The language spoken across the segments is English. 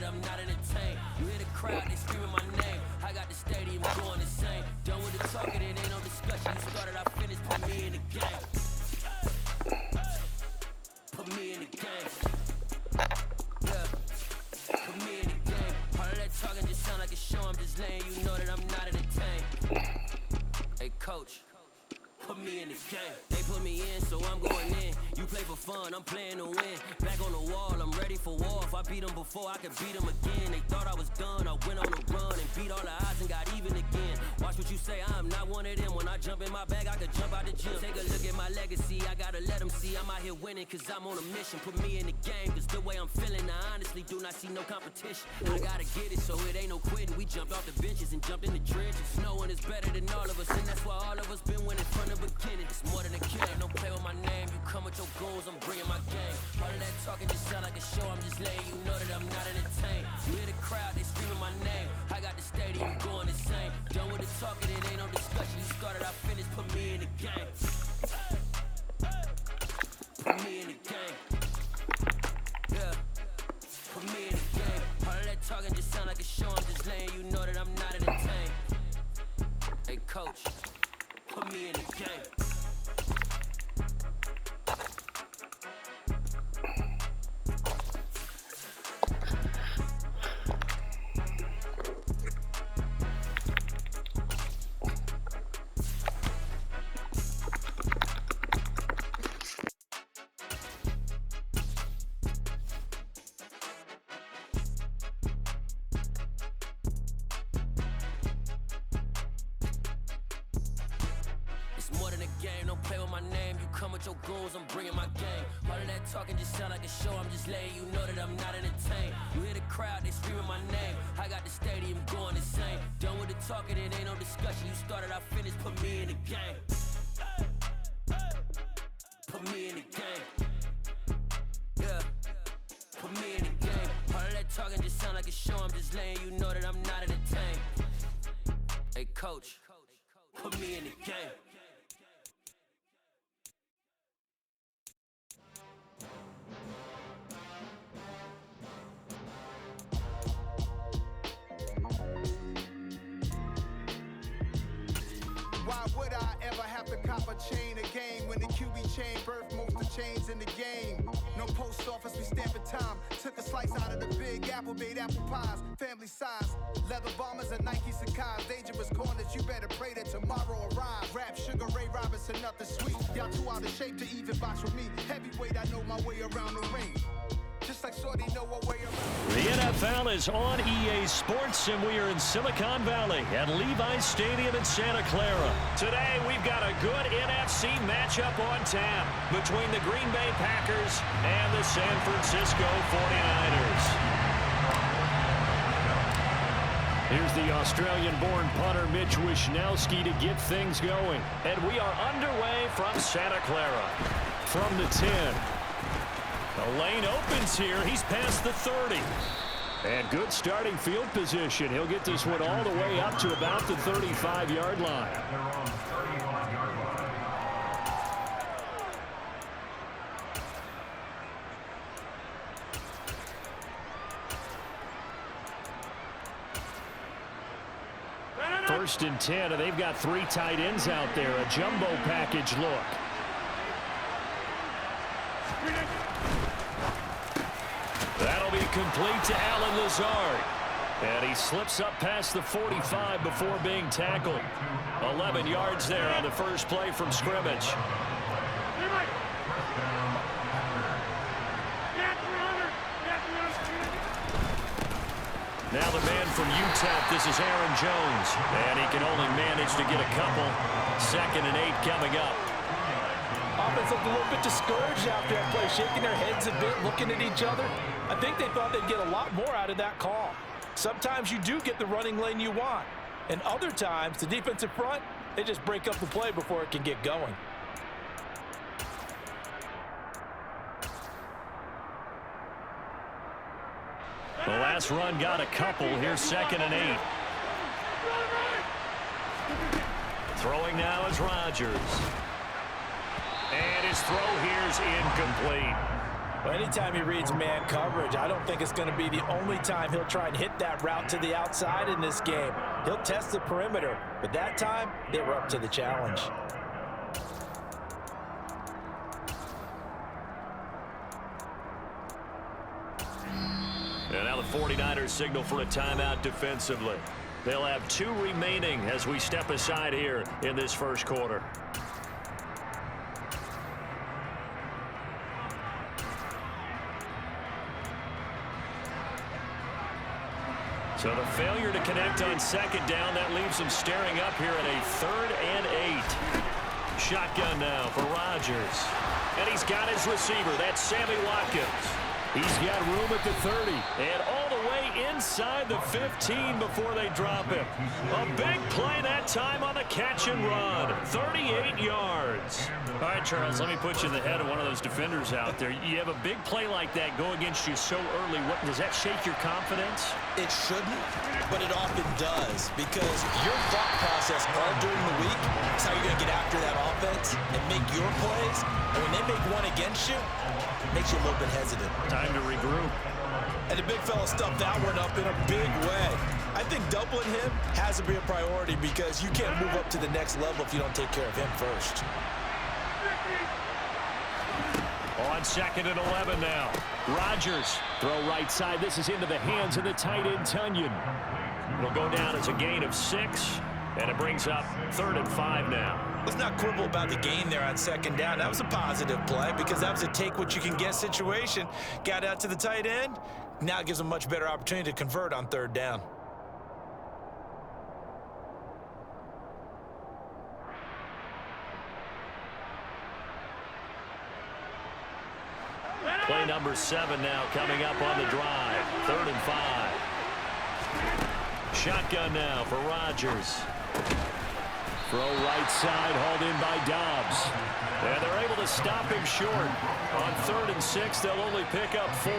I'm not entertained. You hear the crowd, they screaming my name. I got the stadium going insane. Done with the talking, it ain't no discussion. You started, I finished, put me in the game. Put me in the game. Yeah. Put me in the game. All of that talking just sound like a show. I'm just letting you know that I'm not entertained. Hey, coach. Put me in the game. They put me in, so I'm going in. You play for fun, I'm playing to win. Back on the wall, I'm ready for war. If I beat them before, I can beat them again. They thought I was done, I went on a run and beat all the odds and got even again. Watch what you say, I'm not one of them. When I jump in my bag, I could jump out the gym. Take a look at my legacy, I gotta let them see I'm out here winning, cause I'm on a mission. Put me in the game, cause the way I'm feeling, I honestly do not see no competition. I gotta get it, so it ain't no quitting. We jumped off the benches and jumped in the trenches. No one is better than all of us, and that's why all of us been winning from the beginning. It's more than a game, don't play with my name. You come with your goons, I'm bringing my game. All of that talking just sound like a show. I'm just letting you know that I'm not entertained. You hear the crowd, they screaming my name. I got the stadium going insane. Done with the talking, it ain't no discussion. You started, I finished, put me in the game. Put me in the game. Yeah. Put me in the game. All of that talking just sound like a show. I'm just letting you know that I'm not entertained. Hey, coach, put me in the game. More than a game, don't play with my name. You come with your goons, I'm bringing my game. All of that talking just sound like a show. I'm just letting you know that I'm not entertained. You hear the crowd, they screaming my name. I got the stadium going insane. Done with the talking, it ain't no discussion. You started, I finished, put me in the game. Put me in the game. Yeah. Put me in the game. All of that talking just sound like a show. I'm just letting you know that I'm not entertained. Hey, coach, put me in the game. Why would I ever have to cop a chain again when the QB chain birthed most of the chains in the game? No post office, we stamping time. Took a slice out of the big apple, made apple pies, family size. Leather bombers and Nike Sacai's. Dangerous corners, you better pray that tomorrow arrives. Rap Sugar Ray Robinson, nothing sweet. Y'all too out of shape to even box with me. Heavyweight, I know my way around the ring. Just like Shorty know what way around. The NFL is on EA Sports, and we are in Silicon Valley at Levi's Stadium in Santa Clara. Today, we've got a good NFC matchup on tap between the Green Bay Packers and the San Francisco 49ers. Here's the Australian-born punter Mitch Wishnowsky to get things going. And we are underway from Santa Clara. From the 10. The lane opens here. He's past the 30. And good starting field position. He'll get this one all the way up to about the 35-yard line. First and 10, and they've got three tight ends out there. A jumbo package look. That'll be complete to Alan Lazard. And he slips up past the 45 before being tackled. 11 yards there on the first play from scrimmage. Now the man from UTEP, this is Aaron Jones. And he can only manage to get a couple. 2nd and 8 coming up. Offense looked a little bit discouraged after that play, shaking their heads a bit, looking at each other. I think they thought they'd get a lot more out of that call. Sometimes you do get the running lane you want. And other times, the defensive front, they just break up the play before it can get going. The last run got a couple. Here's 2nd and 8. Throwing now is Rodgers. And his throw here is incomplete. Well, anytime he reads man coverage, I don't think it's going to be the only time he'll try and hit that route to the outside in this game. He'll test the perimeter, but that time they were up to the challenge. And now the 49ers signal for a timeout defensively. They'll have 2 remaining as we step aside here in this first quarter. So the failure to connect on second down, that leaves them staring up here at a 3rd and 8. Shotgun now for Rodgers. And he's got his receiver. That's Sammy Watkins. He's got room at the 30. And all the way inside the 15 before they drop him. A big play that time on the catch and run. 38 yards. All right, Charles, let me put you in the head of one of those defenders out there. You have a big play like that go against you so early. What, does that shake your confidence? It shouldn't, but it often does, because your thought process all during the week is how you're going to get after that offense and make your plays. And when they make one against you, it makes you a little bit hesitant. Time to regroup. And the big fella stuffed that one up in a big way. I think doubling him has to be a priority, because you can't move up to the next level if you don't take care of him first. On 2nd and 11 now. Rodgers, throw right side. This is into the hands of the tight end, Tunyon. It'll go down as a gain of 6, and it brings up 3rd and 5 now. Let's not quibble about the gain there on 2nd down. That was a positive play, because that was a take-what-you-can-get situation. Got out to the tight end. Now it gives them a much better opportunity to convert on 3rd down. Play number 7 now coming up on the drive. 3rd and 5. Shotgun now for Rodgers. Throw right side, hauled in by Dobbs. And they're able to stop him short. On 3rd and 6, they'll only pick up 4.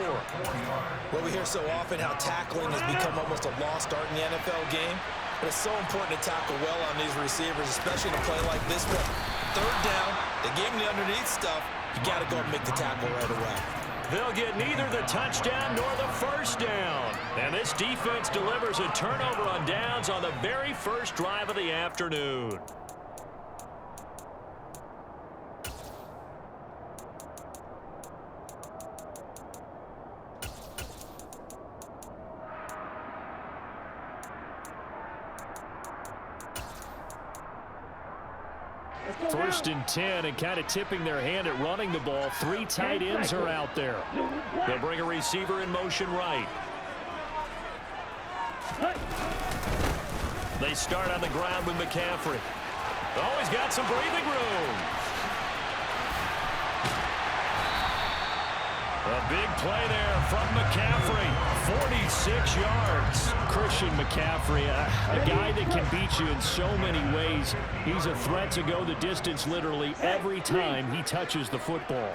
Well, we hear so often how tackling has become almost a lost art in the NFL game. But it's so important to tackle well on these receivers, especially in a play like this one. 3rd down, they gave him the underneath stuff. You got to go and make the tackle right away. They'll get neither the touchdown nor the first down. And this defense delivers a turnover on downs on the very first drive of the afternoon. First and 10, and kind of tipping their hand at running the ball. 3 tight ends are out there. They'll bring a receiver in motion right. They start on the ground with McCaffrey. Oh, he's got some breathing room. A big play there from McCaffrey. 46 yards. Christian McCaffrey, a guy that can beat you in so many ways. He's a threat to go the distance literally every time he touches the football.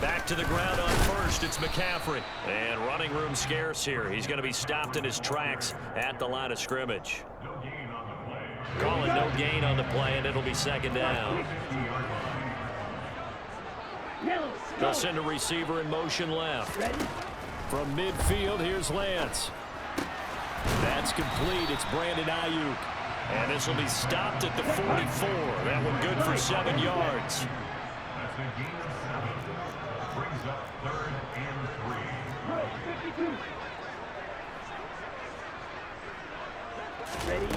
Back to the ground on first. It's McCaffrey. And running room scarce here. He's going to be stopped in his tracks at the line of scrimmage. Calling no gain on the play, and it'll be 2nd down. They'll send a receiver in motion left. From midfield, here's Lance. That's complete. It's Brandon Ayuk. And this will be stopped at the 44. That one good for 7 yards. Brings up 3rd and 3. Ready?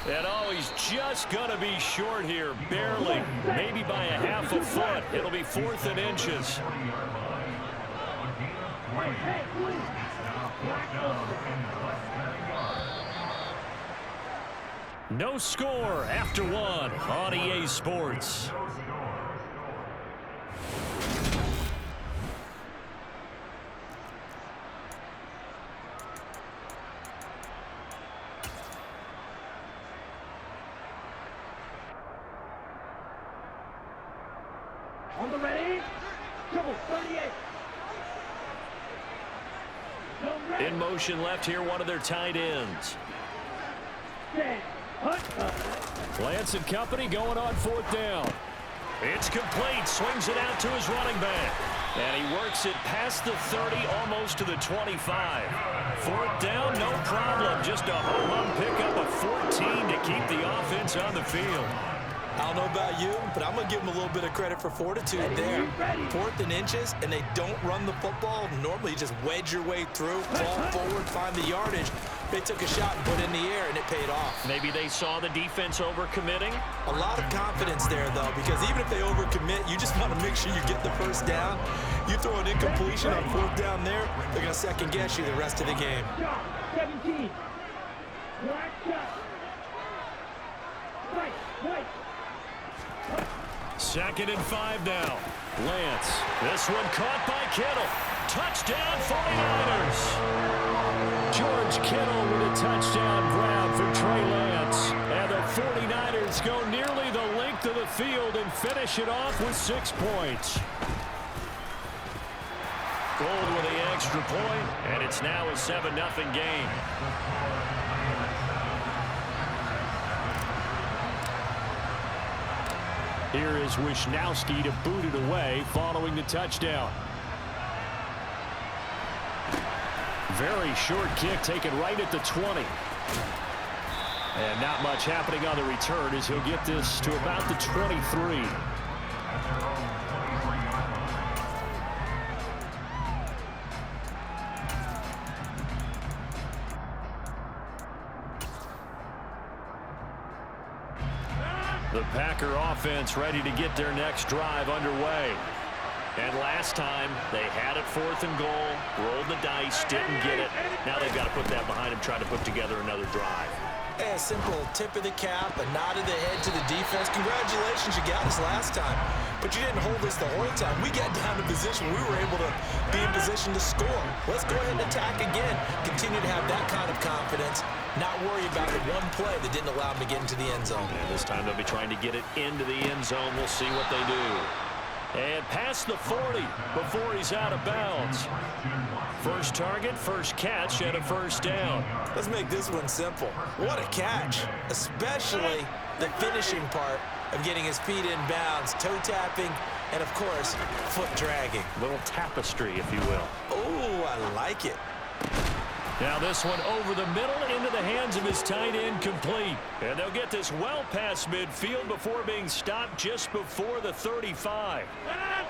And oh, he's just going to be short here, barely, maybe by a half a foot. It'll be 4th and inches. No score after 1 on EA Sports. On the ready? Double 38. In motion left here, one of their tight ends. Lance and company going on 4th down. It's complete. Swings it out to his running back. And he works it past the 30, almost to the 25. 4th down, no problem. Just a home run pickup of 14 to keep the offense on the field. I don't know about you, but I'm going to give them a little bit of credit for fortitude there. 4th and inches, and they don't run the football. Normally, you just wedge your way through, fall forward, find the yardage. They took a shot and put it in the air, and it paid off. Maybe they saw the defense overcommitting. A lot of confidence there, though, because even if they overcommit, you just want to make sure you get the first down. You throw an incompletion on 4th down there, they're going to second-guess you the rest of the game. 17. Second and 5 now. Lance. This one caught by Kittle. Touchdown 49ers. George Kittle with a touchdown grab for Trey Lance. And the 49ers go nearly the length of the field and finish it off with 6 points. Gold with the extra point, and it's now a 7-0 game. Here is Wisnowski to boot it away following the touchdown. Very short kick taken right at the 20. And not much happening on the return as he'll get this to about the 23. The Packer offense ready to get their next drive underway. And last time, they had it 4th and goal, rolled the dice, didn't get it. Now they've got to put that behind them, try to put together another drive. A simple tip of the cap, a nod of the head to the defense. Congratulations, you got us last time. But you didn't hold us the whole time. We got down to position. We were able to be in position to score. Let's go ahead and attack again. Continue to have that kind of confidence. Not worry about the one play that didn't allow them to get into the end zone. And this time they'll be trying to get it into the end zone. We'll see what they do. And past the 40 before he's out of bounds. First target, first catch, and a first down. Let's make this one simple. What a catch, especially the finishing part of getting his feet in bounds, toe tapping, and of course, foot dragging. Little tapestry, if you will. Oh, I like it. Now this one over the middle into the hands of his tight end, complete. And they'll get this well past midfield before being stopped just before the 35.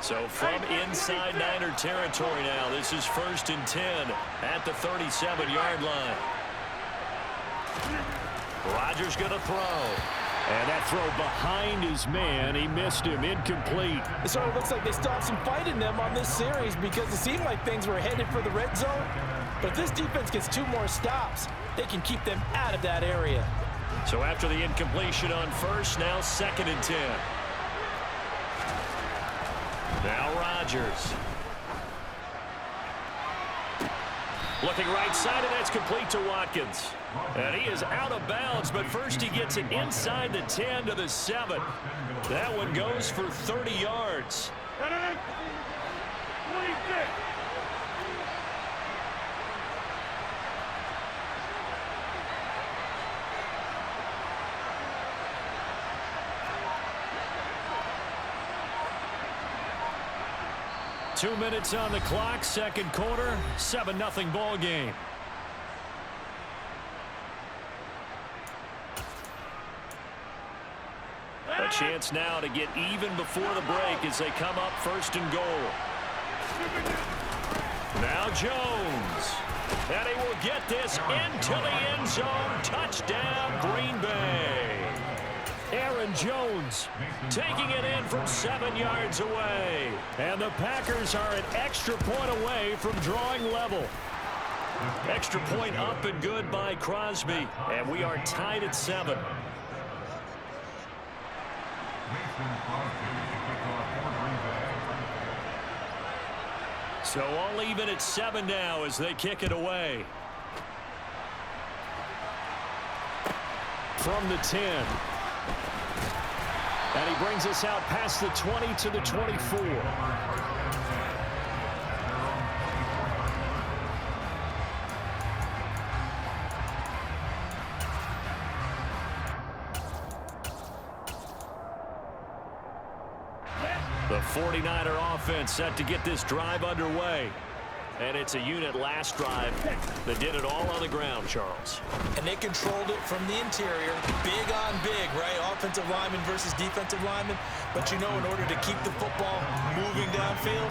So from inside Niner territory now, this is 1st and 10 at the 37-yard line. Rodgers going to throw. And that throw behind his man, he missed him, incomplete. It sort of looks like they stopped some fight in them on this series because it seemed like things were headed for the red zone. But if this defense gets 2 more stops, they can keep them out of that area. So after the incompletion on first, now 2nd and 10. Now Rodgers. Looking right side, and that's complete to Watkins. And he is out of bounds, but first he gets it inside the 10 to the 7. That one goes for 30 yards. 26. 2 minutes on the clock, second quarter, 7-0 ball game. A chance now to get even before the break as they come up 1st and goal. Now Jones. And he will get this into the end zone. Touchdown, Green Bay. Aaron Jones taking it in from 7 yards away. And the Packers are an extra point away from drawing level. Extra point up and good by Crosby. And we are tied at 7. So all even at 7 now as they kick it away. From the 10. And he brings us out past the 20 to the 24. The 49er offense set to get this drive underway. And it's a unit last drive that did it all on the ground, Charles. And they controlled it from the interior. Big on big, right? Offensive lineman versus defensive lineman. But you know, in order to keep the football moving downfield,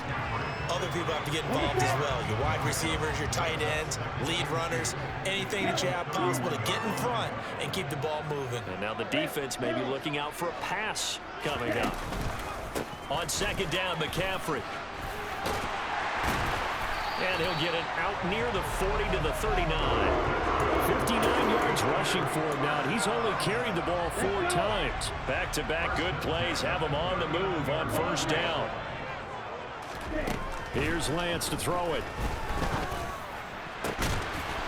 other people have to get involved as well. Your wide receivers, your tight ends, lead runners, anything that you have possible to get in front and keep the ball moving. And now the defense may be looking out for a pass coming up. On second down, McCaffrey. And he'll get it out near the 40 to the 39. 59 yards rushing for him now. He's only carried the ball 4 times. Back-to-back good plays have him on the move on first down. Here's Lance to throw it.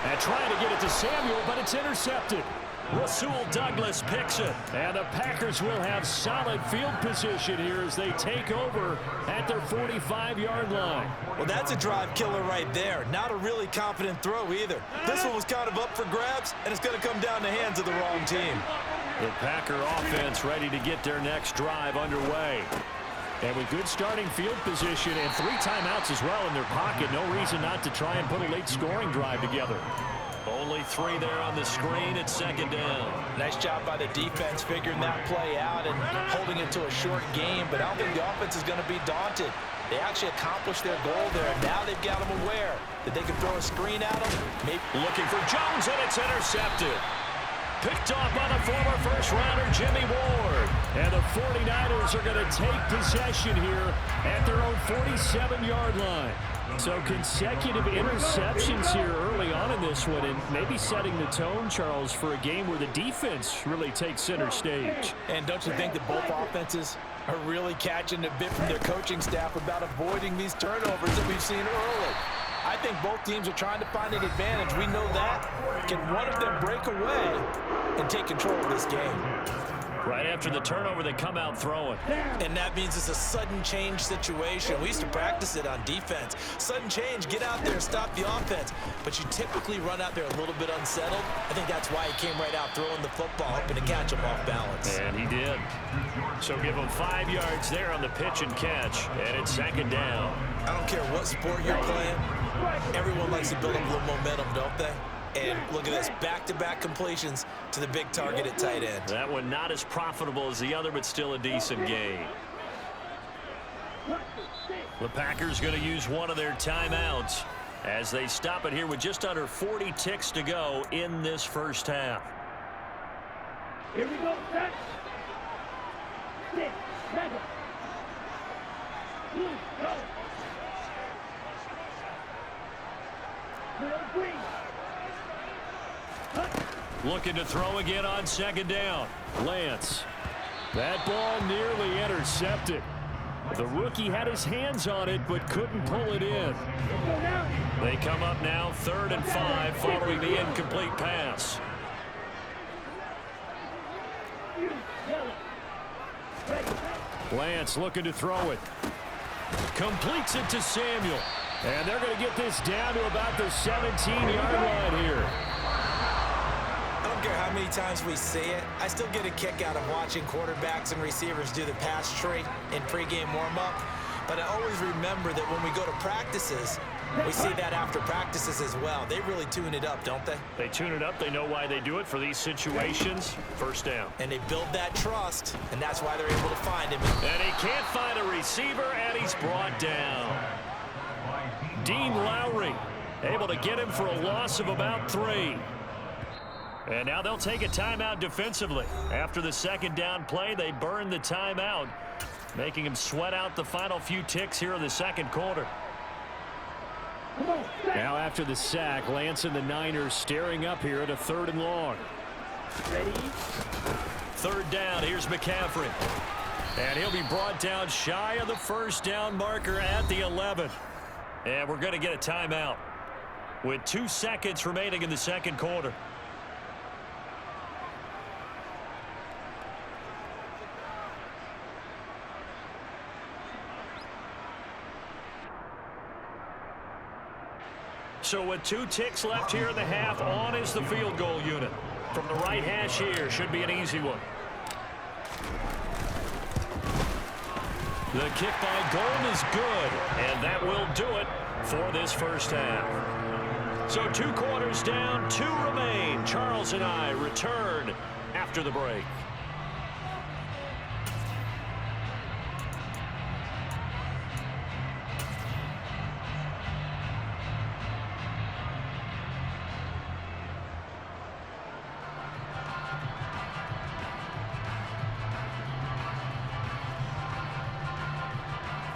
And trying to get it to Samuel, but it's intercepted. Rasul Douglas picks it. And the Packers will have solid field position here as they take over at their 45-yard line. Well, that's a drive killer right there. Not a really confident throw either. This one was kind of up for grabs, and it's going to come down the hands of the wrong team. The Packer offense ready to get their next drive underway. And with good starting field position and 3 timeouts as well in their pocket, no reason not to try and put a late scoring drive together. Only 3 there on the screen at second down. Nice job by the defense figuring that play out and holding it to a short game, but I don't think the offense is going to be daunted. They actually accomplished their goal there, and now they've got them aware that they can throw a screen at them. Maybe looking for Jones, and it's intercepted. Picked off by the former first-rounder Jimmy Ward. And the 49ers are going to take possession here at their own 47-yard line. So consecutive interceptions here early on in this one, and maybe setting the tone, Charles, for a game where the defense really takes center stage. And don't you think that both offenses are really catching a bit from their coaching staff about avoiding these turnovers that we've seen early? I think both teams are trying to find an advantage. We know that. Can one of them break away and take control of this game? Right after the turnover, they come out throwing. And that means it's a sudden change situation. We used to practice it on defense. Sudden change, get out there, stop the offense. But you typically run out there a little bit unsettled. I think that's why he came right out throwing the football, hoping to catch him off balance. And he did. So give him 5 yards there on the pitch and catch. And it's second down. I don't care what sport you're playing. Everyone likes to build up a little momentum, don't they? And look at this, back-to-back completions to the big target at tight end. That one not as profitable as the other, but still a decent gain. The Packers going to use one of their timeouts as they stop it here with just under 40 ticks to go in this first half. Here we go, set. 6, 7. Go. Green. Looking to throw again on second down. Lance. That ball nearly intercepted. The rookie had his hands on it but couldn't pull it in. They come up now 3rd and 5 following the incomplete pass. Lance looking to throw it. Completes it to Samuel. And they're going to get this down to about the 17-yard line here. I don't care how many times we see it. I still get a kick out of watching quarterbacks and receivers do the pass tree in pregame warm-up. But I always remember that when we go to practices, we see that after practices as well. They really tune it up, don't they? They tune it up. They know why they do it for these situations. First down. And they build that trust, and that's why they're able to find him. And he can't find a receiver, and he's brought down. Dean Lowry able to get him for a loss of about 3. And now they'll take a timeout defensively. After the second down play, they burn the timeout, making him sweat out the final few ticks here in the second quarter. Now after the sack, Lance and the Niners staring up here at a 3rd and long. Ready? 3rd down, here's McCaffrey. And he'll be brought down shy of the first down marker at the 11. And we're going to get a timeout with 2 seconds remaining in the second quarter. So with 2 ticks left here in the half, on is the field goal unit. From the right hash here, should be an easy one. The kick by Gold is good, and that will do it for this first half. So 2 quarters down, 2 remain. Charles and I return after the break.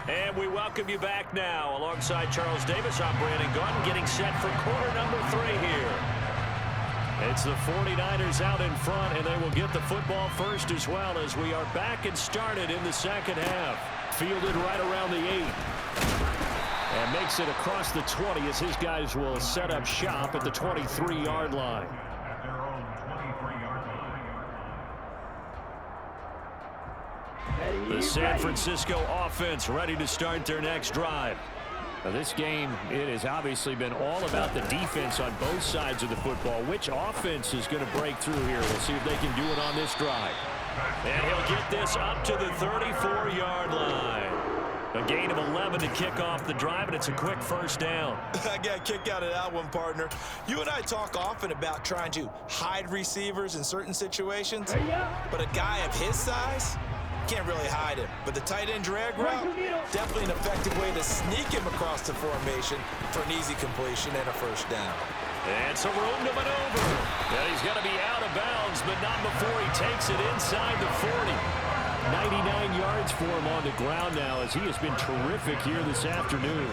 And we welcome you back now. Alongside Charles Davis, I'm Brandon Gaudin, getting set for quarter number 3 here. It's the 49ers out in front, and they will get the football first as well as we are back and started in the second half. Fielded right around the 8. And makes it across the 20 as his guys will set up shop at the 23-yard line. At their own 23-yard line. The San Francisco offense ready to start their next drive. Now this game, it has obviously been all about the defense on both sides of the football. Which offense is going to break through here? We'll see if they can do it on this drive. And he'll get this up to the 34-yard line. A gain of 11 to kick off the drive, and it's a quick first down. I got a kick out of that one, partner. You and I talk often about trying to hide receivers in certain situations, but a guy of his size can't really hide him. But the tight end drag route, definitely an effective way to sneak him across the formation for an easy completion and a first down. And some room to maneuver. And he's going to be out of bounds, but not before he takes it inside the 40. 99 yards for him on the ground now as he has been terrific here this afternoon.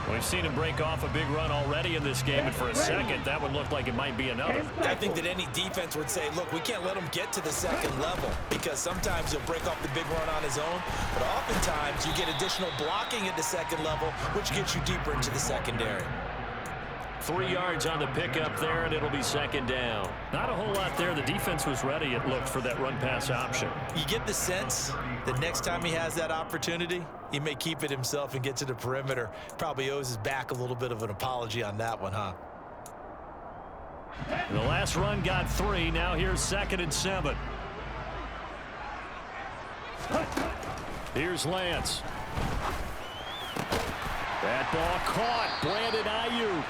We've seen him break off a big run already in this game, and for a second, that would look like it might be another. I think that any defense would say, look, we can't let him get to the second level because sometimes he'll break off the big run on his own, but oftentimes you get additional blocking at the second level, which gets you deeper into the secondary. 3 yards on the pickup there, and it'll be second down. Not a whole lot there. The defense was ready, it looked, for that run-pass option. You get the sense that next time he has that opportunity, he may keep it himself and get to the perimeter. Probably owes his back a little bit of an apology on that one, huh? The last run got 3. Now here's 2nd and 7. Here's Lance. That ball caught. Brandon Ayuk.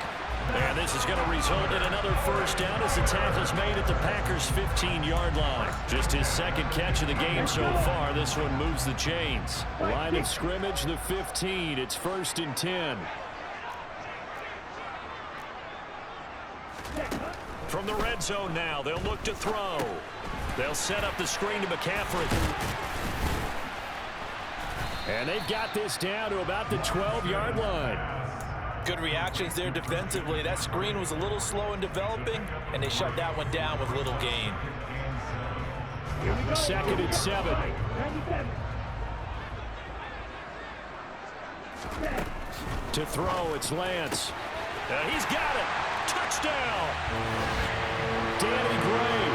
And this is going to result in another first down as the tackle's made at the Packers' 15-yard line. Just his second catch of the game so far. This one moves the chains. Line of scrimmage, the 15. It's 1st and 10. From the red zone now, they'll look to throw. They'll set up the screen to McCaffrey. And they've got this down to about the 12-yard line. Good reactions there defensively. That screen was a little slow in developing, and they shut that one down with little gain. 2nd and 7. To throw, it's Lance. He's got it. Touchdown. Danny Gray.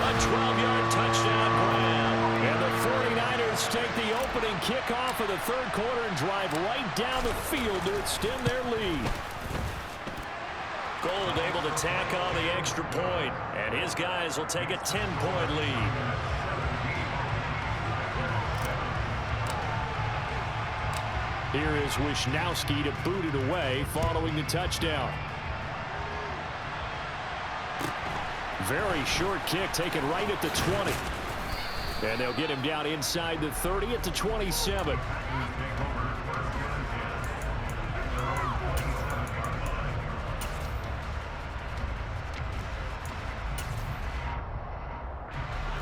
A 12-yard touchdown grab. And the 49ers take the opening kickoff of the third quarter and drive right down the field to extend their lead. Gold able to tack on the extra point, and his guys will take a 10-point lead. Here is Wisnowski to boot it away following the touchdown. Very short kick taken right at the 20. And they'll get him down inside the 30 at the 27.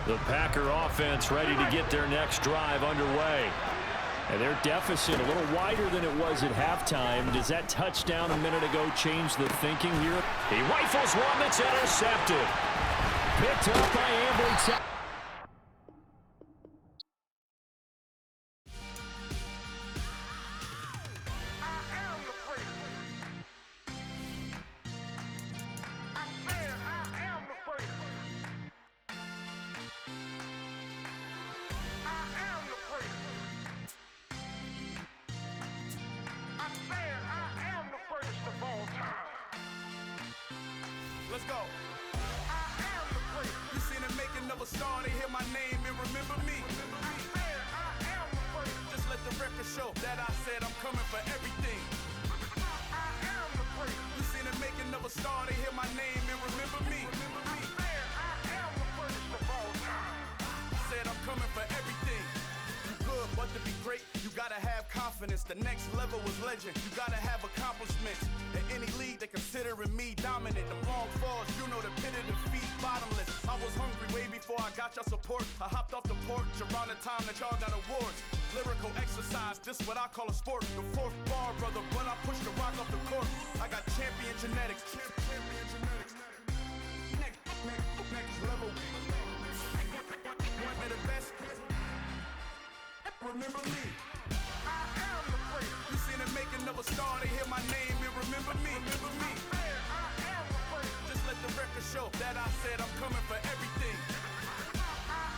The Packer offense ready to get their next drive underway. And their deficit a little wider than it was at halftime. Does that touchdown a minute ago change the thinking here? He rifles one that's intercepted. Picked up by Ambry. Let's go. I am the great. You seen the making of a star, they hear my name and remember me. I am the great. Just let that I said I'm coming for everything. I am the first. You seen the making of a star, they hear my name and remember me. I am the first of all time. Said I'm coming for everything. You good, but to be great, you gotta have confidence. The next level was legend. You gotta have accomplishments. In any league, they considering me dominant. The wrong falls, you know the pit of defeat, bottomless. I was hungry way before I got your support. I hopped off the porch around the time that y'all got awards. Lyrical exercise, this what I call a sport. The fourth bar, brother, when I push the rock off the court. I got champion genetics. Champion genetics. Next level. One of the best. Remember me. I am the first. You seen the making of a star, they hear my name and remember me. Remember me. I am the first. Just let the record show that I said I'm coming for everything. I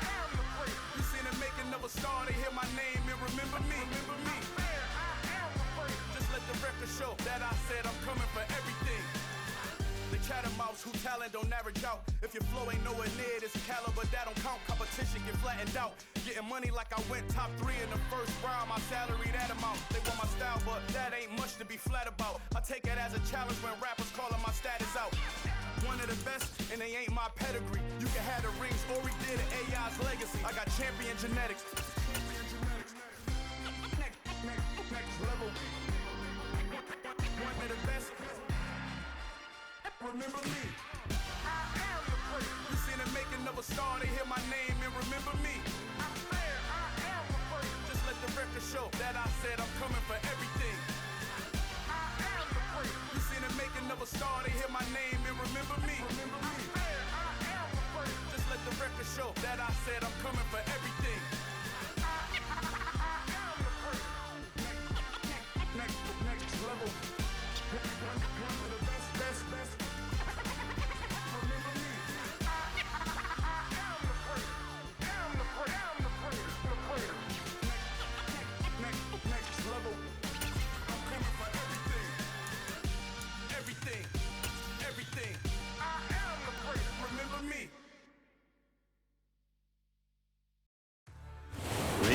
am the first. You seen the making of a star, they hear my name and remember me. Remember me. I am the first. Just let the record show that I said I'm coming for everything. The chattermouths who talent don't average out. If your flow ain't nowhere near this caliber, that don't count. Competition get flattened out. Getting money like I went top 3 in the first round. My salary that amount. They want my style, but that ain't much to be flat about. I take it as a challenge when rappers calling my status out. One of the best, and they ain't my pedigree. You can have the rings, or we did it, AI's legacy. I got champion genetics. Next level. One of the best. Remember me. I am the first. You seen the making of a star, they hear my name and remember me. I am the first. Just let the record show that I said I'm coming for everything. I am the first. You seen the making of a star, they hear my name and remember me. Remember me. I am the first. Just let the record show that I said I'm coming for everything. I am the first. Next level. One of the best.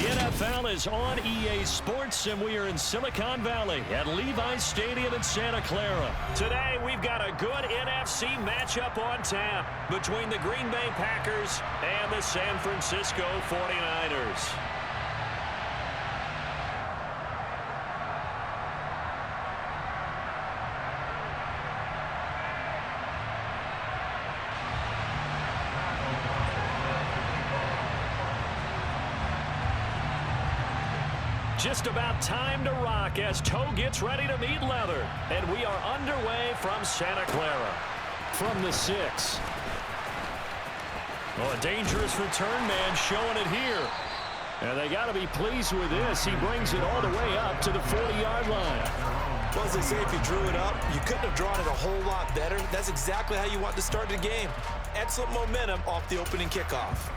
NFL is on EA Sports, and we are in Silicon Valley at Levi's Stadium in Santa Clara. Today, we've got a good NFC matchup on tap between the Green Bay Packers and the San Francisco 49ers. Just about time to rock as toe gets ready to meet leather. And we are underway from Santa Clara. From the 6. Oh, a dangerous return man showing it here. And they got to be pleased with this. He brings it all the way up to the 40-yard line. Well, as they say, if you drew it up, you couldn't have drawn it a whole lot better. That's exactly how you want to start the game. Excellent momentum off the opening kickoff.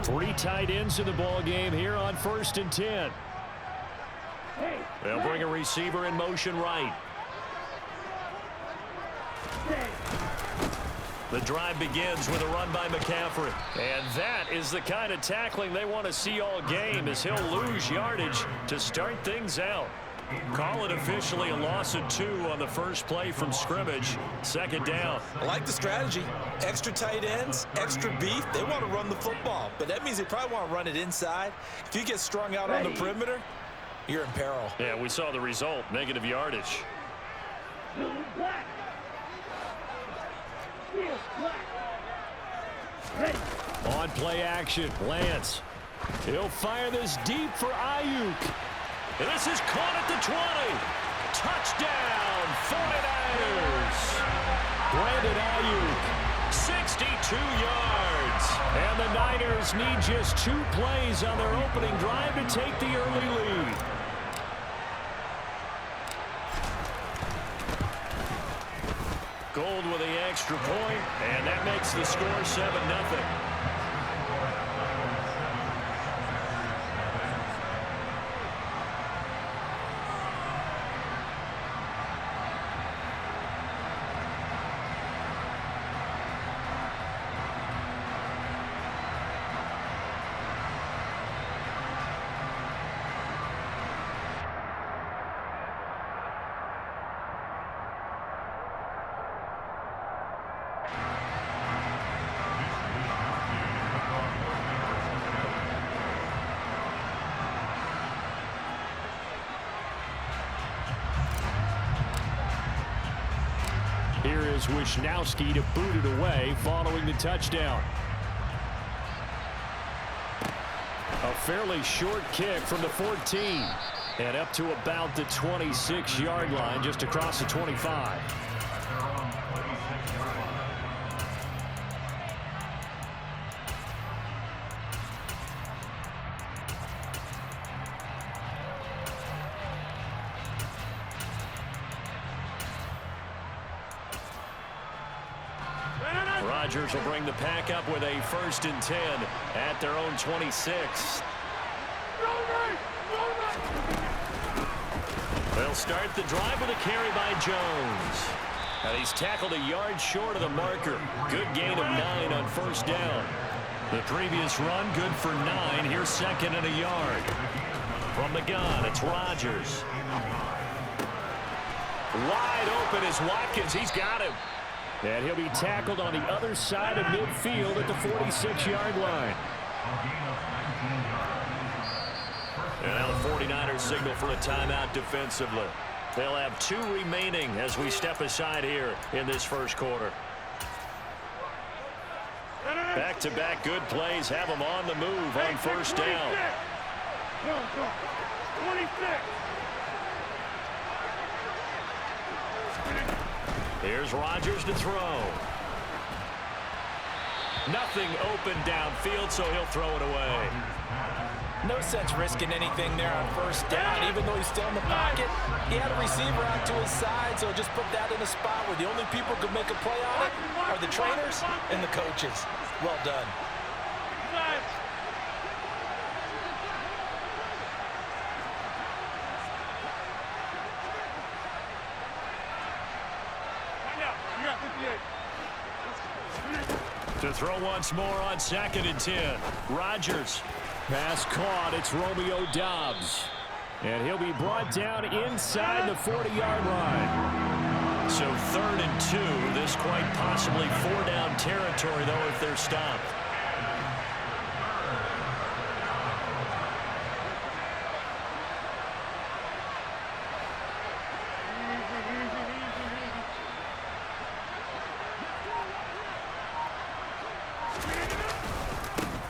Three tight ends in the ball game here on 1st and 10. They'll bring a receiver in motion right. The drive begins with a run by McCaffrey. And that is the kind of tackling they want to see all game, as he'll lose yardage to start things out. Call it officially a loss of 2 on the first play from scrimmage. 2nd down. I like the strategy. Extra tight ends, extra beef. They want to run the football, but that means they probably want to run it inside. If you get strung out on the perimeter, you're in peril. Yeah, we saw the result. Negative yardage. On play action, Lance. He'll fire this deep for Ayuk. And this is caught at the 20. Touchdown, 49ers. Brandon Ayuk, 62 yards. And the Niners need just 2 plays on their opening drive to take the early lead. Gold with the extra point, and that makes the score 7-0. allows Wisnowski to boot it away following the touchdown. A fairly short kick from the 14. And up to about the 26-yard line, just across the 25. Rodgers will bring the pack up with a 1st and 10 at their own 26. They'll start the drive with a carry by Jones. And he's tackled a yard short of the marker. Good gain of 9 on 1st down. The previous run, good for 9. Here's 2nd and a yard. From the gun, it's Rodgers. Wide open is Watkins. He's got him. And he'll be tackled on the other side of midfield at the 46-yard line. And now the 49ers signal for a timeout defensively. They'll have 2 remaining as we step aside here in this first quarter. Back-to-back good plays have them on the move on 1st down. 26. Here's Rodgers to throw. Nothing open downfield, so he'll throw it away. No sense risking anything there on 1st down, even though he's still in the pocket. He had a receiver out to his side, so just put that in a spot where the only people who can make a play on it are the trainers and the coaches. Well done. To throw once more on 2nd and 10. Rodgers. Pass caught. It's Romeo Doubs. And he'll be brought down inside the 40-yard line. So 3rd and 2. This quite possibly 4-down territory, though, if they're stopped.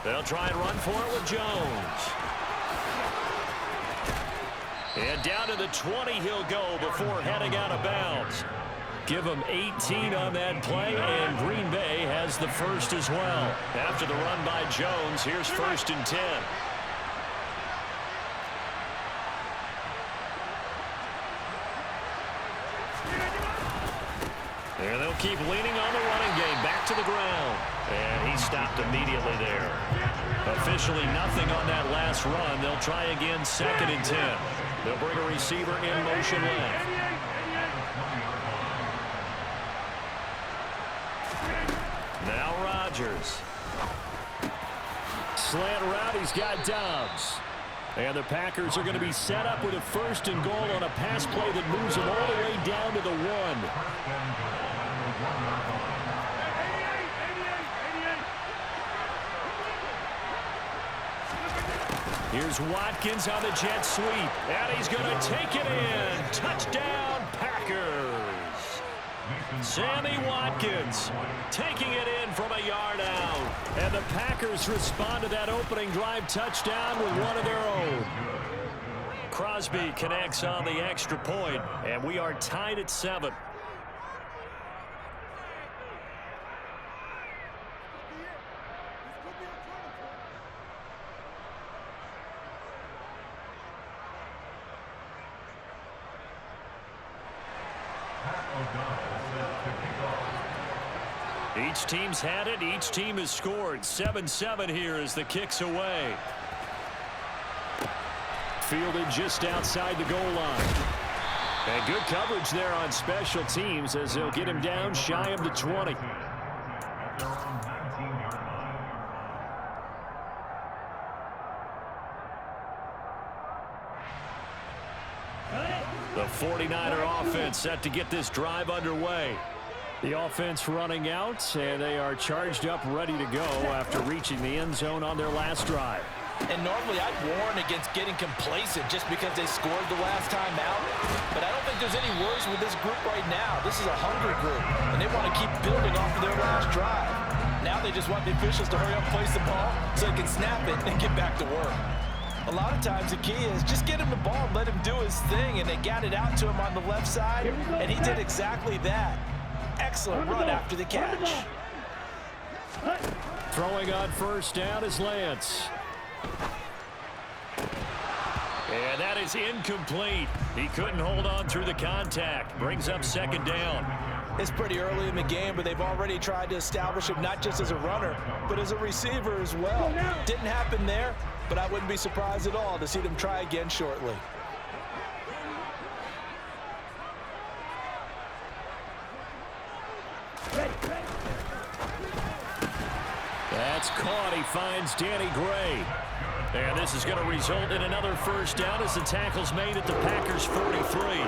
They'll try and run for it with Jones. And down to the 20 he'll go before heading out of bounds. Give him 18 on that play, and Green Bay has the 1st as well. After the run by Jones, here's 1st and 10. And they'll keep leaning on the running game. Back to the ground. And he stopped immediately there. Officially nothing on that last run. They'll try again 2nd and 10. They'll bring a receiver in motion left. Now Rodgers. Slant route, he's got Doubs. And the Packers are going to be set up with a 1st and goal on a pass play that moves them all the way down to the 1. Here's Watkins on the jet sweep. And he's going to take it in. Touchdown, Packers. Sammy Watkins taking it in from a yard out. And the Packers respond to that opening drive touchdown with one of their own. Crosby connects on the extra point, and we are tied at 7. Each team's had it. Each team has scored. 7-7 here as the kick's away. Fielded just outside the goal line. And good coverage there on special teams as they'll get him down shy of the 20. The 49er offense set to get this drive underway. The offense running out, and they are charged up, ready to go after reaching the end zone on their last drive. And normally I'd warn against getting complacent just because they scored the last time out. But I don't think there's any worries with this group right now. This is a hungry group, and they want to keep building off of their last drive. Now they just want the officials to hurry up and place the ball so they can snap it and get back to work. A lot of times the key is just get him the ball and let him do his thing, and they got it out to him on the left side, and he did exactly that. Excellent run after the catch. Throwing on first down is Lance. And that is incomplete. He couldn't hold on through the contact. Brings up second down. It's pretty early in the game, but they've already tried to establish him not just as a runner, but as a receiver as well. Didn't happen there, but I wouldn't be surprised at all to see them try again shortly. That's caught. He finds Danny Gray. And this is going to result in another first down as the tackle's made at the Packers' 43.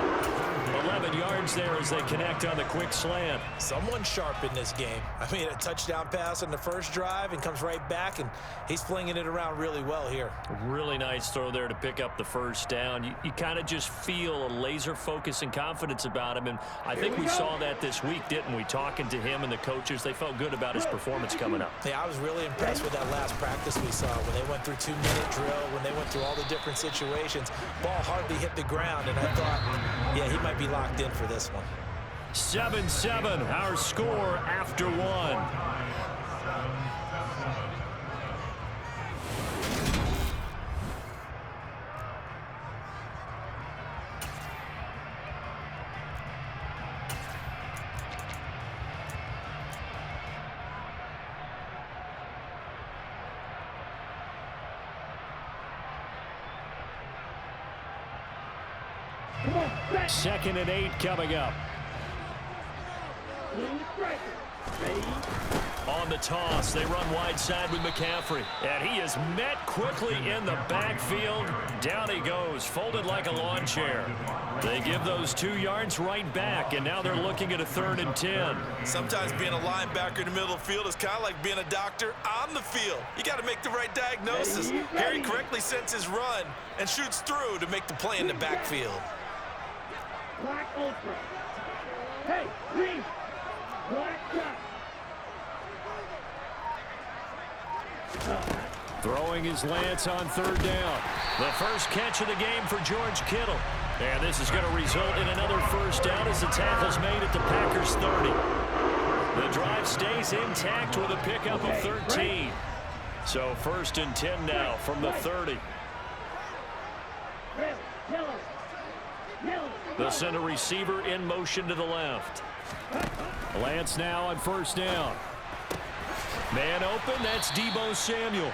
11 yards there as they connect on the quick slant. Someone sharp in this game. I mean, a touchdown pass on the first drive and comes right back, and he's flinging it around really well here. Really nice throw there to pick up the first down. You kind of just feel a laser focus and confidence about him, and I think we saw that this week, didn't we? Talking to him and the coaches, they felt good about his performance coming up. Yeah, I was really impressed with that last practice we saw when they went through 2-minute drill, when they went through all the different situations. Ball hardly hit the ground, and I thought, yeah, he might be locked in for this one. 7-7, our score after one. Second and 8 coming up. On the toss, they run wide side with McCaffrey. And he is met quickly in the backfield. Down he goes, folded like a lawn chair. They give those 2 yards right back, and now they're looking at a 3rd and 10. Sometimes being a linebacker in the middle of the field is kind of like being a doctor on the field. You got to make the right diagnosis. Here he correctly sets his run and shoots through to make the play in the backfield. Black ultra. Hey, green. Black shot. Throwing his Lance on 3rd down. The first catch of the game for George Kittle. And this is going to result in another first down as the tackle's made at the Packers' 30. The drive stays intact with a pickup of 13. So 1st and 10 now from the 30. They'll send a receiver in motion to the left. Lance now on 1st down. Man open, that's Deebo Samuel.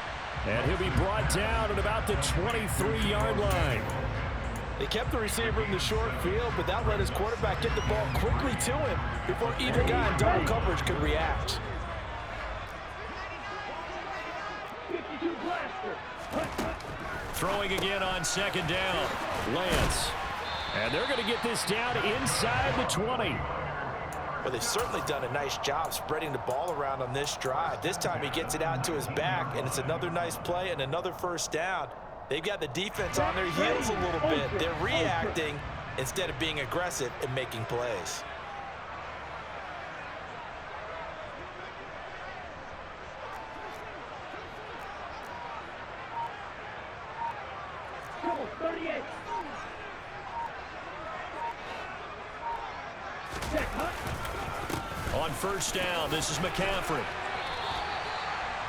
And he'll be brought down at about the 23-yard line. They kept the receiver in the short field, but that let his quarterback get the ball quickly to him before either guy in double coverage could react. Throwing again on 2nd down. Lance. And they're going to get this down inside the 20. Well, they've certainly done a nice job spreading the ball around on this drive. This time he gets it out to his back, and it's another nice play and another first down. They've got the defense on their heels a little bit. They're reacting instead of being aggressive and making plays. On 1st down, this is McCaffrey.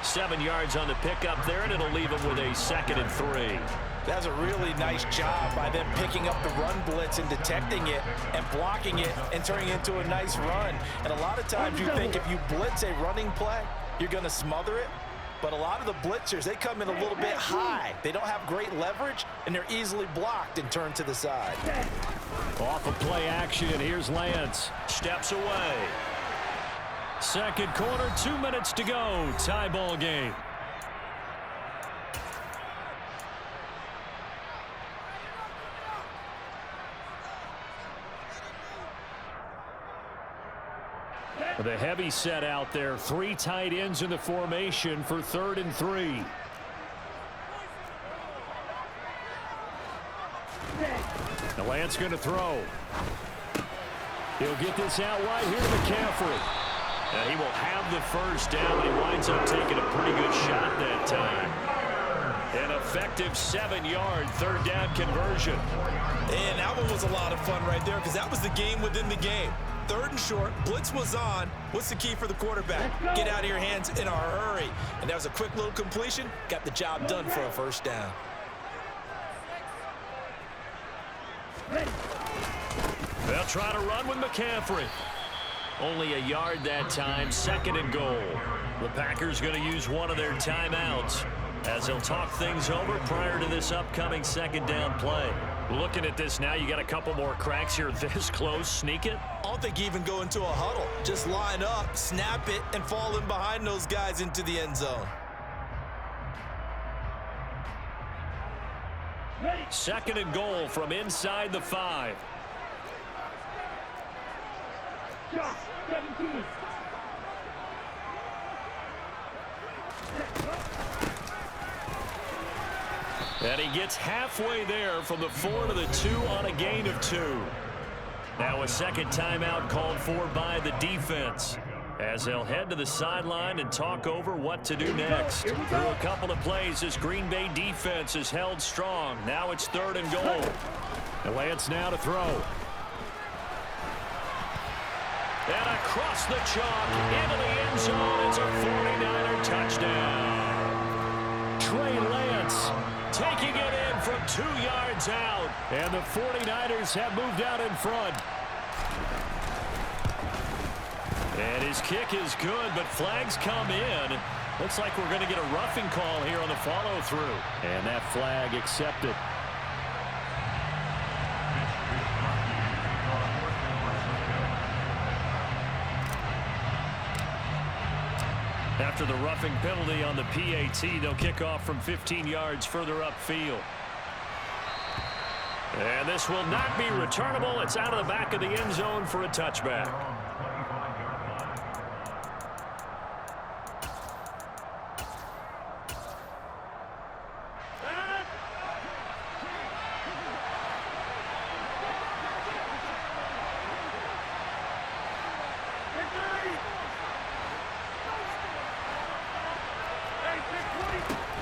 7 yards on the pickup there, and it'll leave him with a 2nd and 3. That's a really nice job by them picking up the run blitz and detecting it and blocking it and turning it into a nice run. And a lot of times you think if you blitz a running play, you're going to smother it. But a lot of the blitzers, they come in a little bit high. They don't have great leverage, and they're easily blocked and turned to the side. Off of play action, here's Lance. Steps away. 2nd quarter, 2 minutes to go. Tie ball game. The heavy set out there. 3 tight ends in the formation for 3rd and 3. Lance going to throw. He'll get this out wide here to McCaffrey. And he will have the first down, but he winds up taking a pretty good shot that time. An effective 7-yard third down conversion. And that one was a lot of fun right there because that was the game within the game. Third and short, blitz was on. What's the key for the quarterback? Get out of your hands in a hurry. And that was a quick little completion. Got the job done for a first down. They'll try to run with McCaffrey. Only a yard that time, 2nd and goal. The Packers going to use one of their timeouts as they'll talk things over prior to this upcoming 2nd down play. Looking at this now, you got a couple more cracks here this close. Sneak it. I don't think you even go into a huddle. Just line up, snap it, and fall in behind those guys into the end zone. 2nd and goal from inside the 5. Josh, 17. And he gets halfway there from the 4 to the 2 on a gain of 2. Now a second timeout called for by the defense as they'll head to the sideline and talk over what to do next. Through a couple of plays, this Green Bay defense is held strong. Now it's 3rd and goal. And Lance now to throw. And across the chalk into the end zone. It's a 49er touchdown. Trey Lance taking it in from 2 yards out. And the 49ers have moved out in front. And his kick is good, but flags come in. Looks like we're going to get a roughing call here on the follow-through. And that flag accepted. After the roughing penalty on the PAT, they'll kick off from 15 yards further upfield. And this will not be returnable. It's out of the back of the end zone for a touchback.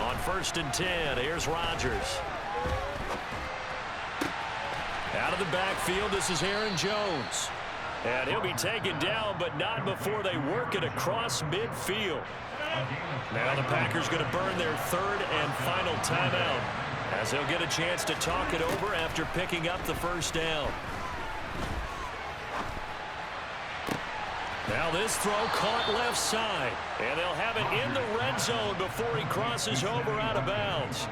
On 1st and 10, here's Rodgers. Out of the backfield, this is Aaron Jones. And he'll be taken down, but not before they work it across midfield. Now the Packers going to burn their 3rd and final timeout as they'll get a chance to talk it over after picking up the first down. Now this throw caught left side, and they'll have it in the red zone before he crosses over out of bounds.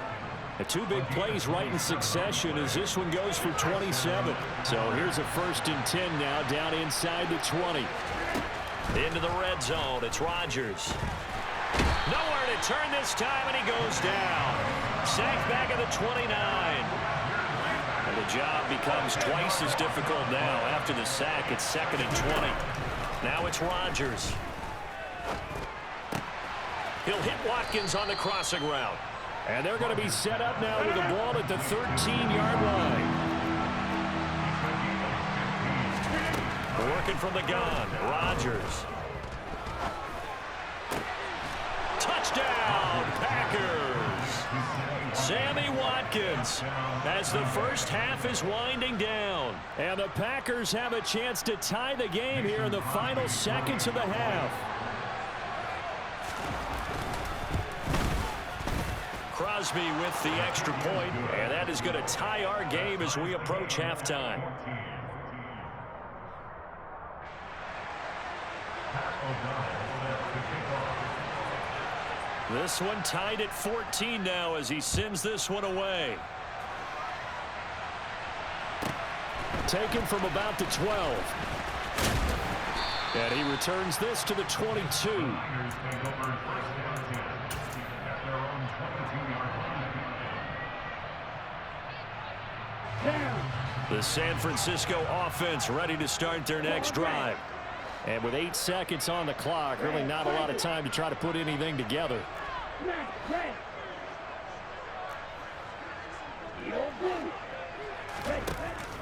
The 2 big plays right in succession as this one goes for 27. So here's a 1st and 10 now down inside the 20. Into the red zone, it's Rodgers. Nowhere to turn this time, and he goes down. Sacked back at the 29. And the job becomes twice as difficult now. After the sack, it's 2nd and 20. Now it's Rodgers. He'll hit Watkins on the crossing route. And they're going to be set up now with the ball at the 13-yard line. Working from the gun, Rodgers. Touchdown, Packers. Sammy Watkins as the first half is winding down. And the Packers have a chance to tie the game here in the final seconds of the half. Crosby with the extra point, and that is going to tie our game as we approach halftime. This one tied at 14 now as he sends this one away. Taken from about the 12. And he returns this to the 22. The San Francisco offense ready to start their next drive. And with 8 seconds on the clock, really not a lot of time to try to put anything together.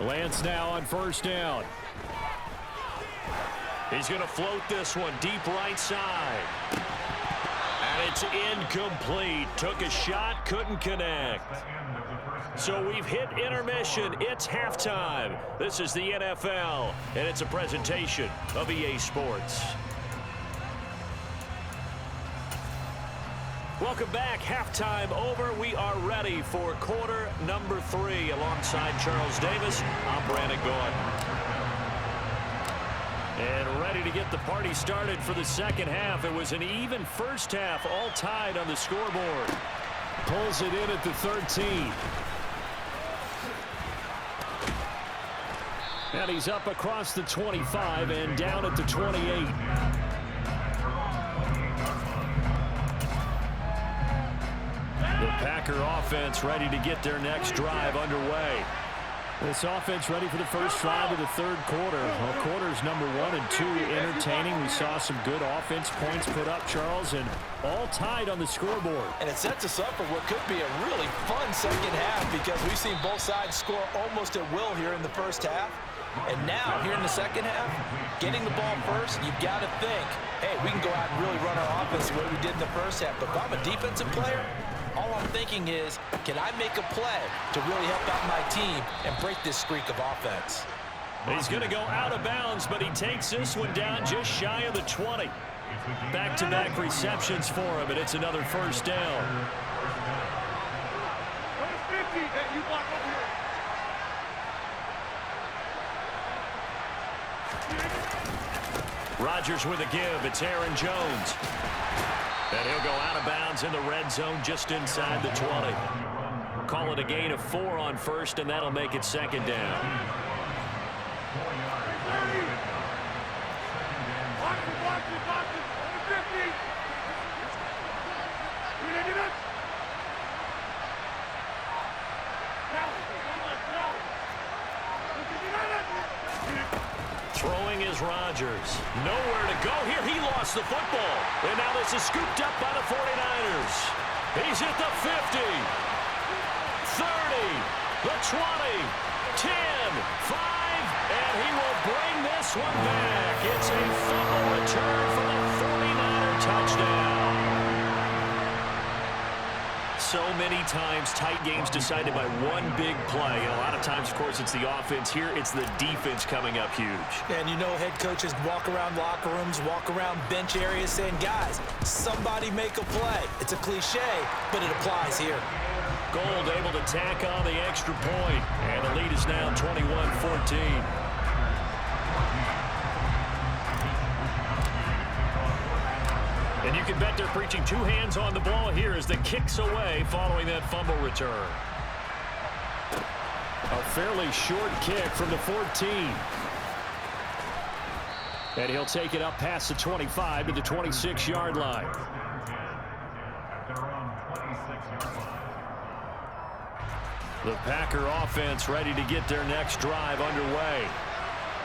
Lance now on first down. He's going to float this one deep right side. And it's incomplete. Took a shot, couldn't connect. So we've hit intermission. It's halftime. This is the NFL, and it's a presentation of EA Sports. Welcome back. Halftime over. We are ready for quarter number 3. Alongside Charles Davis, I'm Brandon Gordon. And ready to get the party started for the second half. It was an even first half, all tied on the scoreboard. Pulls it in at the 13. And he's up across the 25 and down at the 28. The Packer offense ready to get their next drive underway. This offense ready for the first drive of the third quarter. Well, quarters number 1 and 2 entertaining. We saw some good offense points put up, Charles, and all tied on the scoreboard. And it sets us up for what could be a really fun second half because we've seen both sides score almost at will here in the first half. And now, here in the second half, getting the ball first, you've got to think, hey, we can go out and really run our offense the way we did in the first half. But if I'm a defensive player, all I'm thinking is, can I make a play to really help out my team and break this streak of offense? He's going to go out of bounds, but he takes this one down just shy of the 20. Back-to-back receptions for him, and it's another first down. Rodgers with a give. It's Aaron Jones. And he'll go out of bounds in the red zone just inside the 20. Call it a gain of 4 on first, and that'll make it second down. Throwing is Rodgers. Nowhere to go here. He lost the football. And now this is scooped up by the 49ers. He's at the 50, 30, the 20, 10, 5, and he will bring this one back. It's a fumble return for the 49er touchdown. So many times tight games decided by one big play. And a lot of times, of course, it's the offense. Here, it's the defense coming up huge. And you know head coaches walk around locker rooms, walk around bench areas saying, guys, somebody make a play. It's a cliche, but it applies here. Gold able to tack on the extra point. And the lead is now 21-14. And you can bet they're preaching 2 hands on the ball here as the kick's away following that fumble return. A fairly short kick from the 14. And he'll take it up past the 25 to the 26-yard line. The Packer offense ready to get their next drive underway.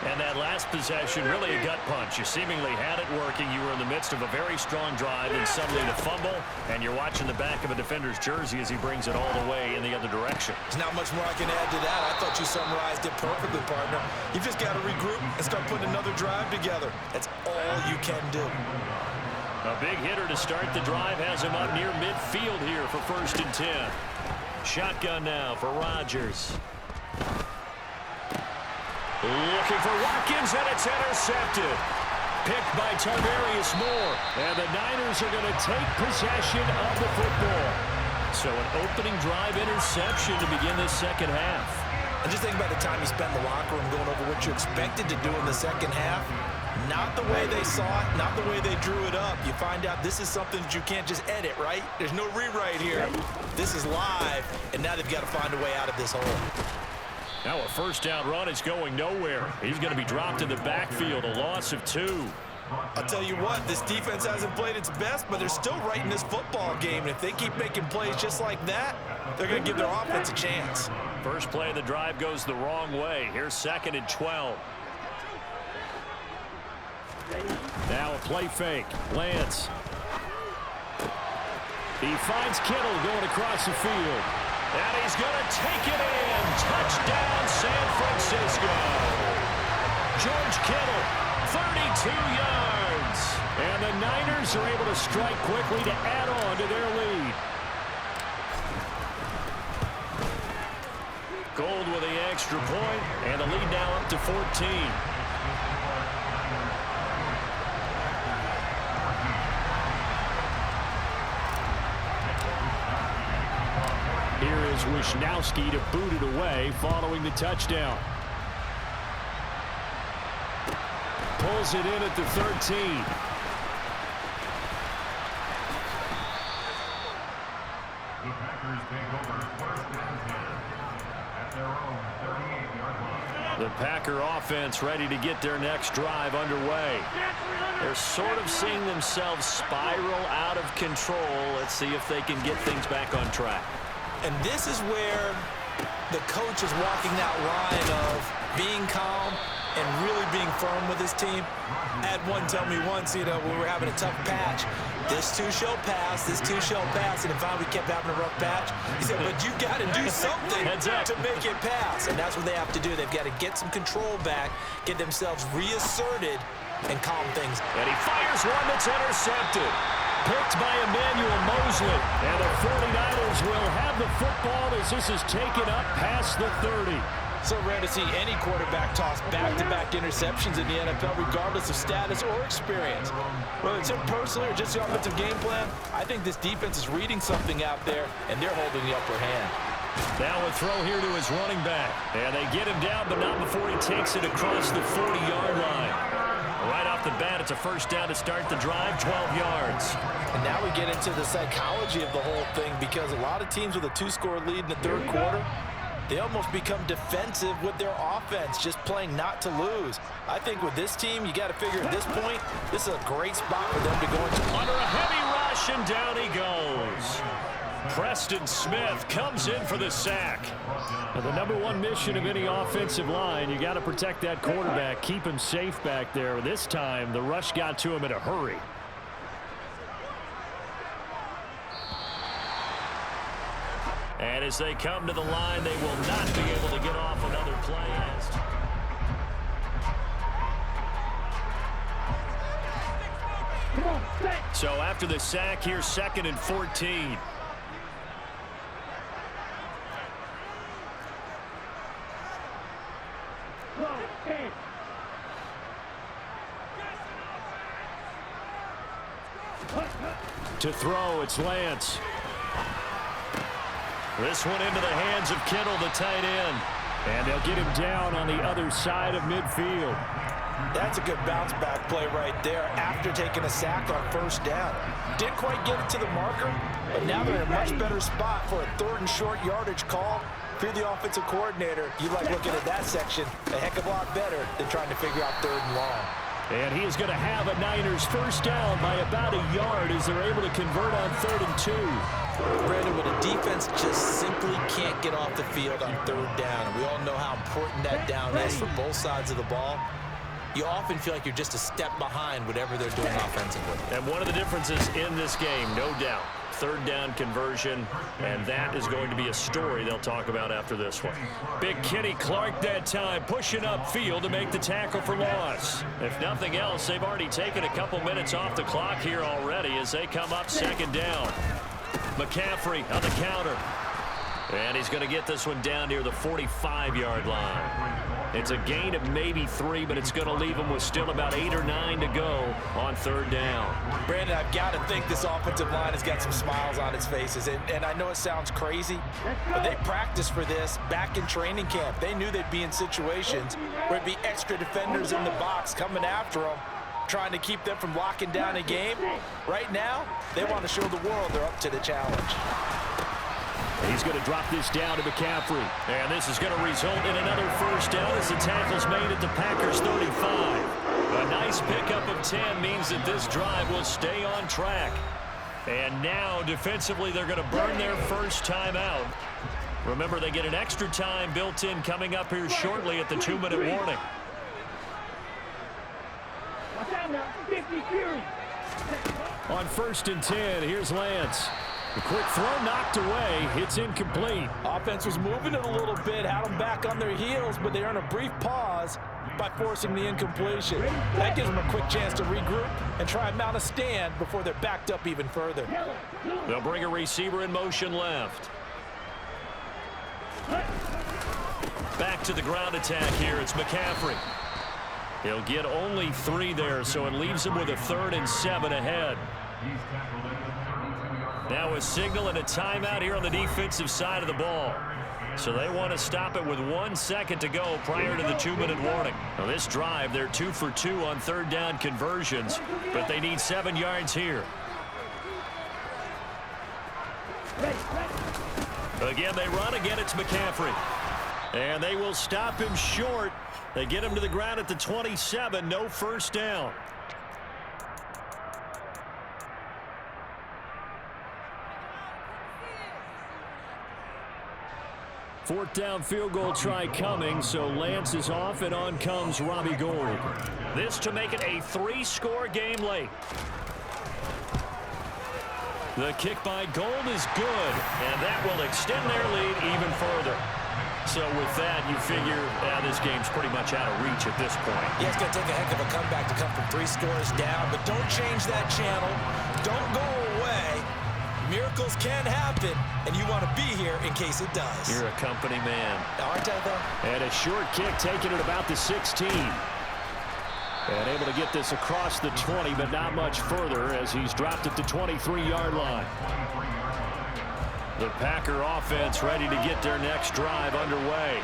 And that last possession, really a gut punch. You seemingly had it working. You were in the midst of a very strong drive, and suddenly the fumble, and you're watching the back of a defender's jersey as he brings it all the way in the other direction. There's not much more I can add to that. I thought you summarized it perfectly, partner. You've just got to regroup and start putting another drive together. That's all you can do. A big hitter to start the drive has him up near midfield here for 1st and 10. Shotgun now for Rodgers. Looking for Watkins, and it's intercepted. Picked by Tarvarius Moore. And the Niners are going to take possession of the football. So an opening drive interception to begin this second half. And just think about the time you spent in the locker room going over what you expected to do in the second half. Not the way they saw it, not the way they drew it up. You find out this is something that you can't just edit, right? There's no rewrite here. This is live, and now they've got to find a way out of this hole. Now a first down run is going nowhere. He's going to be dropped in the backfield, a loss of 2. I'll tell you what, this defense hasn't played its best, but they're still right in this football game. And if they keep making plays just like that, they're going to give their offense a chance. First play of the drive goes the wrong way. Here's 2nd and 12. Now a play fake. Lance. He finds Kittle going across the field. And he's going to take it in. Touchdown, San Francisco. George Kittle, 32 yards. And the Niners are able to strike quickly to add on to their lead. Gold with the extra point, and the lead now up to 14. Here is Wisnowski to boot it away following the touchdown. Pulls it in at the 13. The Packers take over first and 10 at their own 38-yard line. The Packer offense ready to get their next drive underway. They're sort of seeing themselves spiral out of control. Let's see if they can get things back on track. And this is where the coach is walking that line of being calm and really being firm with his team. I had one tell me once, when we were having a tough patch, this too shall pass, this too shall pass, and finally we kept having a rough patch. He said, but you got to do something to make it pass, and that's what they have to do. They've got to get some control back, get themselves reasserted, and calm things. And he fires one that's intercepted. Picked by Emmanuel Mosley. And the 49ers will have the football as this is taken up past the 30. So rare to see any quarterback toss back-to-back interceptions in the NFL, regardless of status or experience. Whether it's him personally or just the offensive game plan, I think this defense is reading something out there, and they're holding the upper hand. Now a throw here to his running back. And they get him down, but not before he takes it across the 40-yard line. Right off the bat, it's a first down to start the drive, 12 yards. And now we get into the psychology of the whole thing, because a lot of teams with a two-score lead in the third quarter, they almost become defensive with their offense, just playing not to lose. I think with this team, you got to figure at this point, this is a great spot for them to go into. Under a heavy rush, and down he goes. Preston Smith comes in for the sack. Now, the number one mission of any offensive line, you got to protect that quarterback, keep him safe back there. This time, the rush got to him in a hurry. And as they come to the line, they will not be able to get off another play. So after the sack, here's 2nd and 14. To throw, it's Lance. This one into the hands of Kittle, the tight end. And they'll get him down on the other side of midfield. That's a good bounce back play right there after taking a sack on first down. Didn't quite get it to the marker, but now they're in a much better spot for a 3rd and short yardage call. If you're the offensive coordinator, you like looking at that section a heck of a lot better than trying to figure out 3rd and long. And he is going to have a Niners first down by about a yard as they're able to convert on 3rd and 2. Brandon, when a defense just simply can't get off the field on 3rd down, and we all know how important that down is for both sides of the ball, you often feel like you're just a step behind whatever they're doing offensively. And one of the differences in this game, no doubt, 3rd down conversion, and that is going to be a story they'll talk about after this one. Big Kenny Clark that time pushing upfield to make the tackle for loss. If nothing else, they've already taken a couple minutes off the clock here already as they come up 2nd down. McCaffrey on the counter. And he's going to get this one down near the 45-yard line. It's a gain of maybe 3, but it's going to leave them with still about 8 or 9 to go on 3rd down. Brandon, I've got to think this offensive line has got some smiles on its faces. And I know it sounds crazy, but they practiced for this back in training camp. They knew they'd be in situations where it'd be extra defenders in the box coming after them, trying to keep them from locking down a game. Right now, they want to show the world they're up to the challenge. He's going to drop this down to McCaffrey. And this is going to result in another first down as the tackle's made at the Packers 35. A nice pickup of 10 means that this drive will stay on track. And now, defensively, they're going to burn their first time out. Remember, they get an extra time built in coming up here shortly at the 2-minute warning. On 1st and 10, here's Lance. The quick throw knocked away. It's incomplete. Offense was moving it a little bit, had them back on their heels, but they earned a brief pause by forcing the incompletion. That gives them a quick chance to regroup and try and mount a stand before they're backed up even further. They'll bring a receiver in motion left. Back to the ground attack here. It's McCaffrey. He'll get only 3 there, so it leaves him with a 3rd and 7 ahead. Now a signal and a timeout here on the defensive side of the ball. So they want to stop it with 1 second to go prior to the 2-minute warning. Now this drive, they're 2 for 2 on 3rd down conversions, but they need 7 yards here. Again, they run. Again, it's McCaffrey. And they will stop him short. They get him to the ground at the 27. No first down. Fourth down field goal try coming, so Lance is off, and on comes Robbie Gould. This to make it a 3-score game late. The kick by Gould is good, and that will extend their lead even further. So with that, you figure this game's pretty much out of reach at this point. Yeah, it's going to take a heck of a comeback to come from 3 scores down, but don't change that channel. Don't go away. Miracles can happen, and you want to be here in case it does. You're a company man. Aren't I, though? And a short kick taken at about the 16. And able to get this across the 20, but not much further as he's dropped at the 23-yard line. The Packer offense ready to get their next drive underway.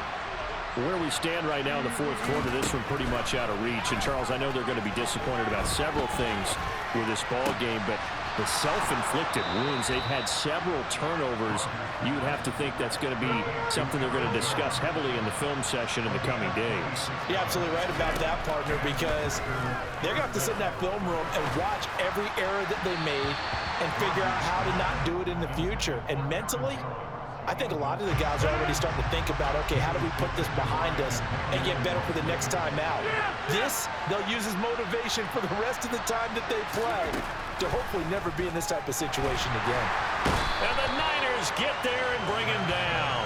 Where we stand right now in the 4th quarter, this one pretty much out of reach. And, Charles, I know they're going to be disappointed about several things with this ball game, but the self-inflicted wounds, they've had several turnovers. You would have to think that's going to be something they're going to discuss heavily in the film session in the coming days. You're absolutely right about that, partner, because they're going to have to sit in that film room and watch every error that they made and figure out how to not do it in the future. And mentally, I think a lot of the guys are already starting to think about, okay, how do we put this behind us and get better for the next time out? This, they'll use as motivation for the rest of the time that they play to hopefully never be in this type of situation again. And the Niners get there and bring him down.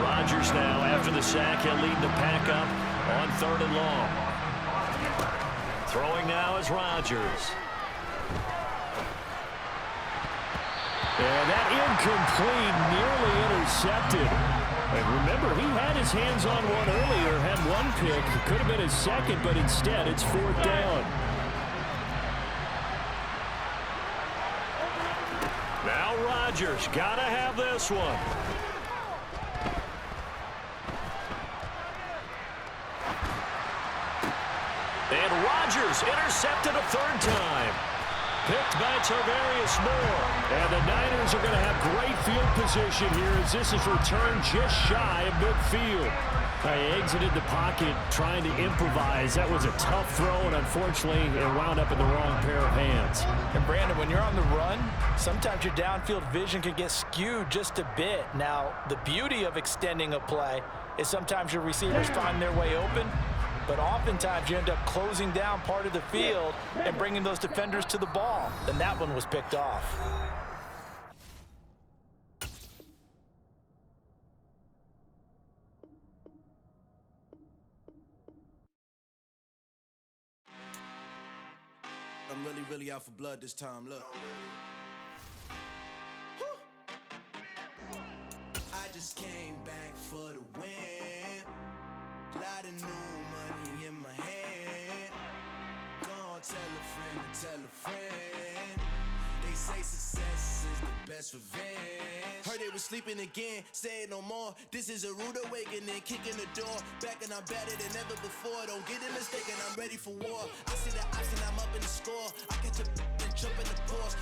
Rodgers now, after the sack, he'll lead the pack up on 3rd and long. Throwing now is Rodgers. And that incomplete, nearly intercepted. And remember, he had his hands on one earlier, had 1 pick. Could have been his 2nd, but instead it's 4th down. Now Rodgers, gotta have this one. And Rodgers intercepted a 3rd time. Picked by Tarvarius Moore. And the Niners are going to have great field position here as this is returned just shy of midfield. They exited the pocket trying to improvise. That was a tough throw, and unfortunately, it wound up in the wrong pair of hands. And Brandon, when you're on the run, sometimes your downfield vision can get skewed just a bit. Now, the beauty of extending a play is sometimes your receivers find their way open, but oftentimes you end up closing down part of the field and bringing those defenders to the ball. And that one was picked off. I'm really out for blood this time, look. I just came back for the win. Lot of new money in my hand. Go on, tell a friend to tell a friend. They say success is the best revenge. Heard they were sleeping again, say it no more. This is a rude awakening, kicking the door. Back and I'm better than ever before. Don't get it mistaken, I'm ready for war. I see the option, I'm up in the score. I catch a and jump in the course.